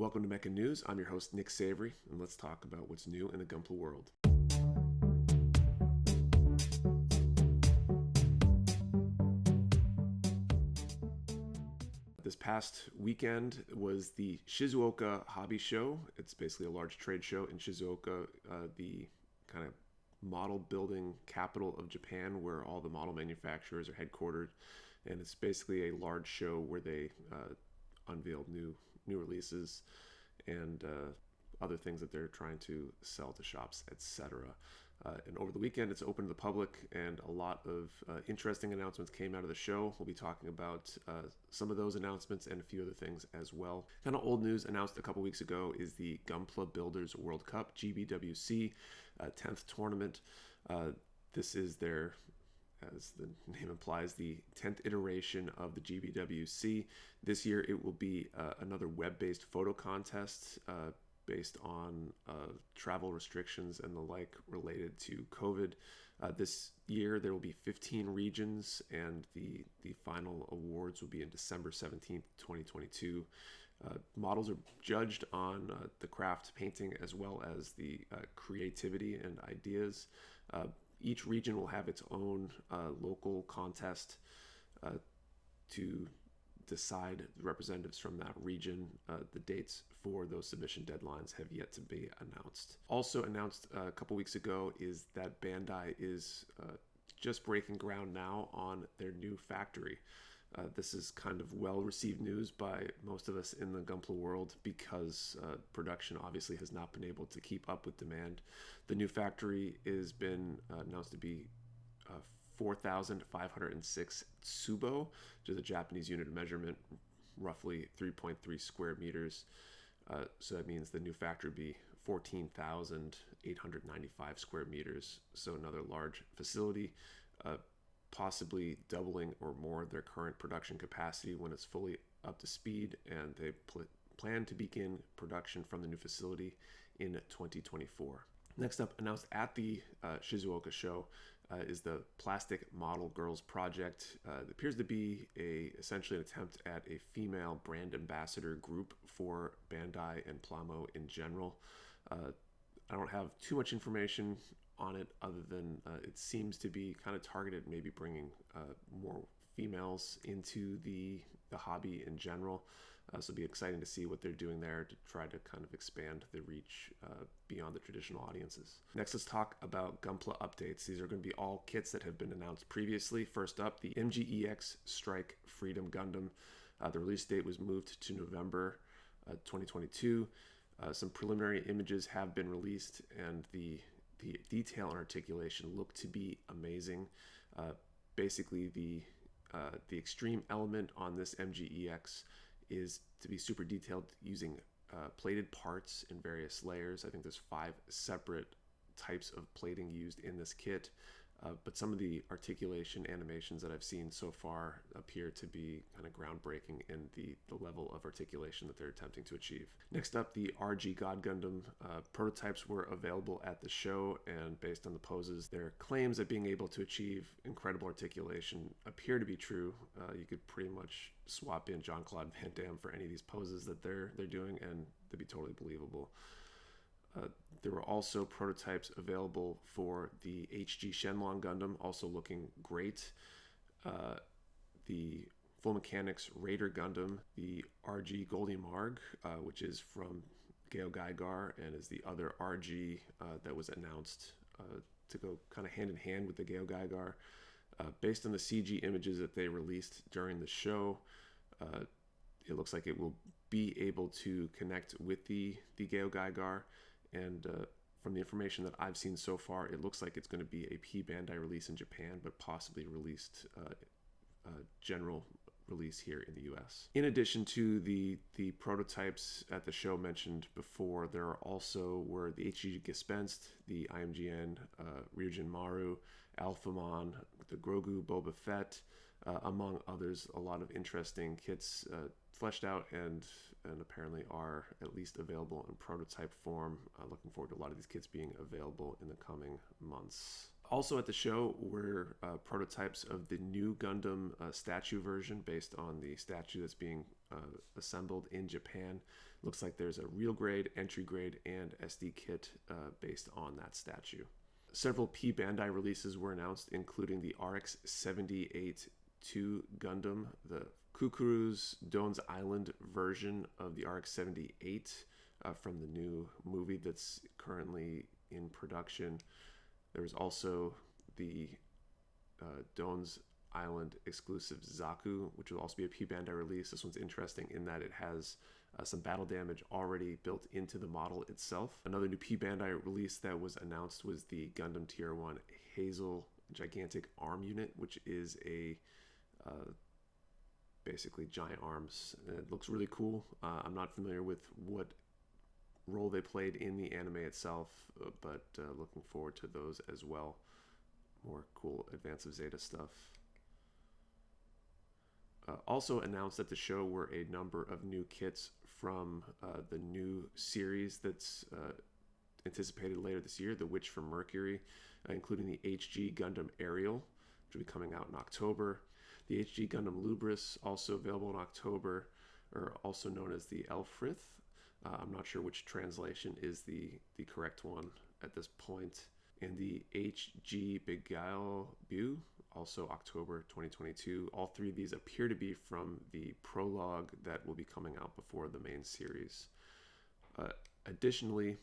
Welcome to Mecha News. I'm your host, Nick Savory, and let's talk about what's new in the Gunpla world. This past weekend was the Shizuoka Hobby Show. It's basically a large trade show in Shizuoka, the kind of model building capital of Japan, where all the model manufacturers are headquartered. And it's basically a large show where they unveiled new releases and other things that they're trying to sell to shops, etc. And over the weekend, it's open to the public, and a lot of interesting announcements came out of the show. We'll be talking about some of those announcements and a few other things as well. Kind of old news announced a couple weeks ago is the Gunpla Builders World Cup, GBWC, 10th tournament. This is their, as the name implies, the 10th iteration of the GBWC. This year it will be another web-based photo contest based on travel restrictions and the like related to COVID. This year there will be 15 regions, and the final awards will be in December 17th, 2022. Models are judged on the craft painting as well as the creativity and ideas. Each region will have its own local contest to decide the representatives from that region. The dates for those submission deadlines have yet to be announced. Also announced a couple weeks ago is that Bandai is just breaking ground now on their new factory. This is kind of well-received news by most of us in the Gunpla world because production obviously has not been able to keep up with demand. The new factory has been announced to be 4,506 tsubo, which is a Japanese unit of measurement, roughly 3.3 square meters. So that means the new factory would be 14,895 square meters. So another large facility, possibly doubling or more their current production capacity when it's fully up to speed. And they plan to begin production from the new facility in 2024. Next up, announced at the Shizuoka show is the Plastic Model Girls project. It appears to be essentially an attempt at a female brand ambassador group for Bandai and Plamo in general. I don't have too much information on it other than it seems to be kind of targeted, maybe bringing more females into the hobby in general. So it'll be exciting to see what they're doing there to try to kind of expand the reach beyond the traditional audiences. Next, let's talk about Gunpla updates. These are going to be all kits that have been announced previously. First up, the MGEX Strike Freedom Gundam. The release date was moved to November 2022. Some preliminary images have been released, and the detail and articulation look to be amazing. Basically, the extreme element on this MGEX is to be super detailed using plated parts in various layers. I think there's 5 separate types of plating used in this kit, but some of the articulation animations that I've seen so far appear to be kind of groundbreaking in the level of articulation that they're attempting to achieve. Next up, the RG God Gundam prototypes were available at the show, and based on the poses, their claims of being able to achieve incredible articulation appear to be true. You could pretty much swap in Jean-Claude Van Damme for any of these poses that they're doing, and they'd be totally believable. There were also prototypes available for the HG Shenlong Gundam, also looking great. The Full Mechanics Raider Gundam, the RG Goldie Marg, which is from Geo Gaigar and is the other RG that was announced to go kind of hand in hand with the Geo Gaigar. Based on the CG images that they released during the show, it looks like it will be able to connect with the Geo Gaigar. And from the information that I've seen so far, it looks like it's going to be a P Bandai release in Japan, but possibly released general release here in the US. In addition to the prototypes at the show mentioned before, there are also were the HG Gespenst, the IMGN Ryujin Maru, Alphamon, the Grogu Boba Fett, among others. A lot of interesting kits fleshed out and apparently are at least available in prototype form. Looking forward to a lot of these kits being available in the coming months. Also at the show were prototypes of the new Gundam statue version based on the statue that's being assembled in Japan. Looks like there's a real grade, entry grade, and SD kit based on that statue. Several P Bandai releases were announced, including the RX-78-2 Gundam, the Kukuru's Doan's Island version of the RX-78 from the new movie that's currently in production. There's also the Doan's Island exclusive Zaku, which will also be a P Bandai release. This one's interesting in that it has some battle damage already built into the model itself. Another new P Bandai release that was announced was the Gundam Tier 1 Hazel Gigantic Arm Unit, which is a basically giant arms. It looks really cool. I'm not familiar with what role they played in the anime itself, but looking forward to those as well. More cool Advance of Zeta stuff. Also announced at the show were a number of new kits from the new series that's anticipated later this year, The Witch from Mercury, including the HG Gundam Ariel, which will be coming out in October. The HG Gundam Lubris, also available in October, or also known as the Elfrith. I'm not sure which translation is the correct one at this point. And the HG Beguile Bu, also October 2022. All three of these appear to be from the prologue that will be coming out before the main series. Additionally,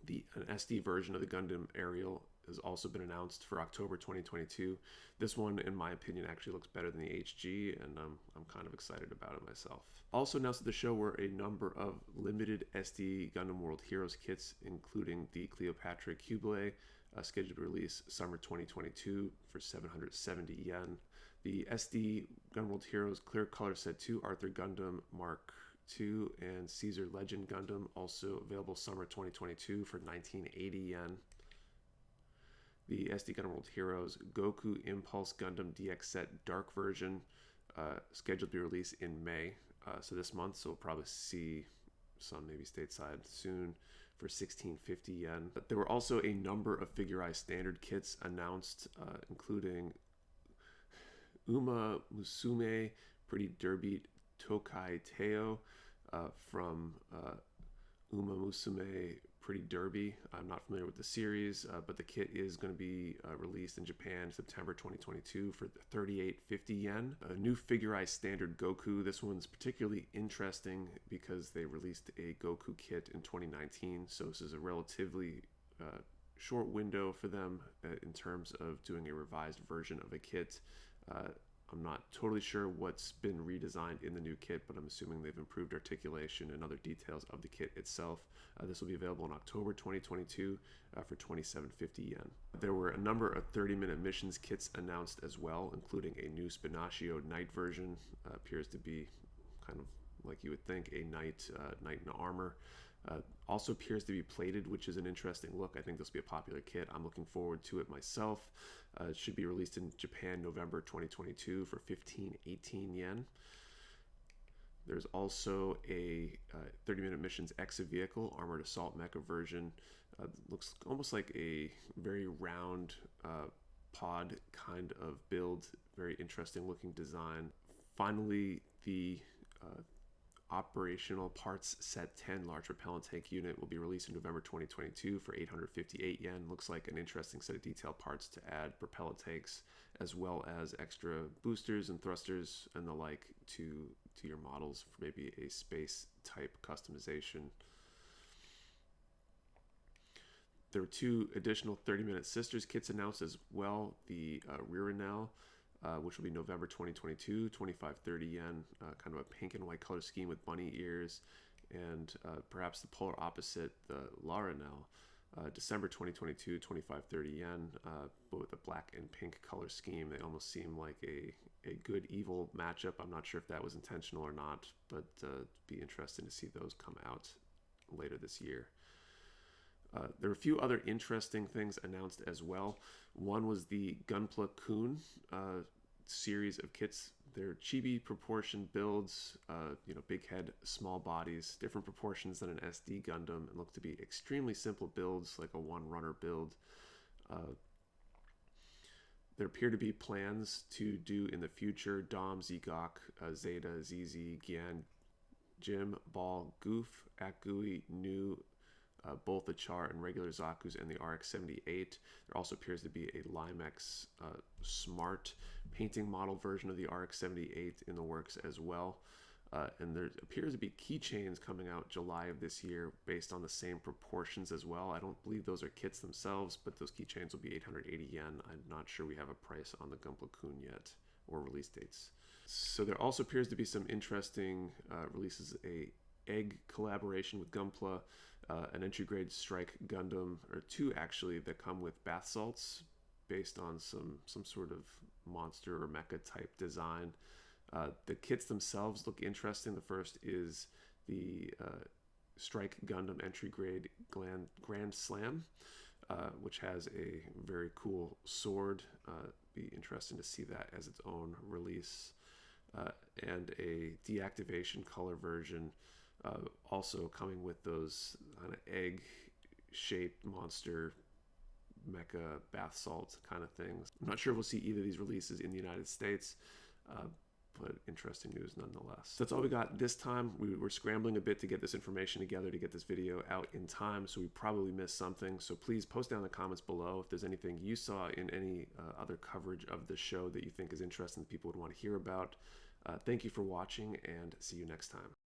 an SD version of the Gundam Ariel has also been announced for October 2022. This one, in my opinion, actually looks better than the HG, and I'm kind of excited about it myself. Also announced at the show were a number of limited SD Gundam World Heroes kits, including the CLEOPATRA QUBELEY, scheduled to release summer 2022 for 770 yen. The SD Gundam World Heroes Clear Color Set 2 Arthur Gundam Mark II and Caesar Legend Gundam, also available summer 2022 for 1980 yen. The SD Gundam World Heroes Goku Impulse Gundam DX Set Dark version, scheduled to be released in May, so this month, so we'll probably see some maybe stateside soon for 1650 yen. But there were also a number of Figurized standard kits announced, including Uma Musume Pretty Derby Tokai Teo from Uma Musume Pretty Derby. I'm not familiar with the series, but the kit is going to be released in Japan September 2022 for 3850 yen. A new Figurized standard Goku. This one's particularly interesting because they released a Goku kit in 2019, so this is a relatively short window for them in terms of doing a revised version of a kit. I'm not totally sure what's been redesigned in the new kit, but I'm assuming they've improved articulation and other details of the kit itself. This will be available in October 2022 for 2750 yen. There were a number of 30-minute missions kits announced as well, including a new Spinaccio Knight version. Appears to be kind of like you would think, a knight in armor. Also appears to be plated, which is an interesting look. I think this will be a popular kit. I'm looking forward to it myself. It should be released in Japan November 2022 for 1518 yen. There's also a 30-minute missions EXA vehicle, armored assault mecha version. Looks almost like a very round pod kind of build. Very interesting looking design. Finally, the Operational Parts Set 10 Large Propellant Tank Unit will be released in November 2022 for 858 yen. Looks like an interesting set of detailed parts to add propellant tanks, as well as extra boosters and thrusters and the like to your models for maybe a space type customization. There were two additional 30-minute Sisters kits announced as well. The Ririnel, which will be November 2022, 2530 yen, kind of a pink and white color scheme with bunny ears, and perhaps the polar opposite, the Larinel, December 2022, 2530 yen, but with a black and pink color scheme. They almost seem like a good evil matchup. I'm not sure if that was intentional or not, but be interesting to see those come out later this year. There were a few other interesting things announced as well. One was the Gunpla Kun series of kits. They're chibi proportion builds, big head, small bodies, different proportions than an SD Gundam, and look to be extremely simple builds, like a one-runner build. There appear to be plans to do in the future Dom, Zgok, Zeta, ZZ, Gian, Jim, Ball, Goof, Akui, New, both the Char and regular Zaku's, and the RX-78. There also appears to be a Limex Smart painting model version of the RX-78 in the works as well. And there appears to be keychains coming out July of this year based on the same proportions as well. I don't believe those are kits themselves, but those keychains will be 880 yen. I'm not sure we have a price on the Gunpla-kun yet, or release dates. So there also appears to be some interesting releases. A egg collaboration with Gunpla, an entry grade strike Gundam, or two actually, that come with bath salts based on some sort of monster or mecha type design. The kits themselves look interesting. The first is the Strike Gundam entry grade Grand Slam, which has a very cool sword. Be interesting to see that as its own release. And a deactivation color version, also coming with those kind of egg-shaped monster mecha bath salt kind of things. I'm not sure if we'll see either of these releases in the United States, but interesting news nonetheless. That's all we got this time. We were scrambling a bit to get this information together to get this video out in time, so we probably missed something. So please post down in the comments below if there's anything you saw in any other coverage of the show that you think is interesting that people would want to hear about. Thank you for watching, and see you next time.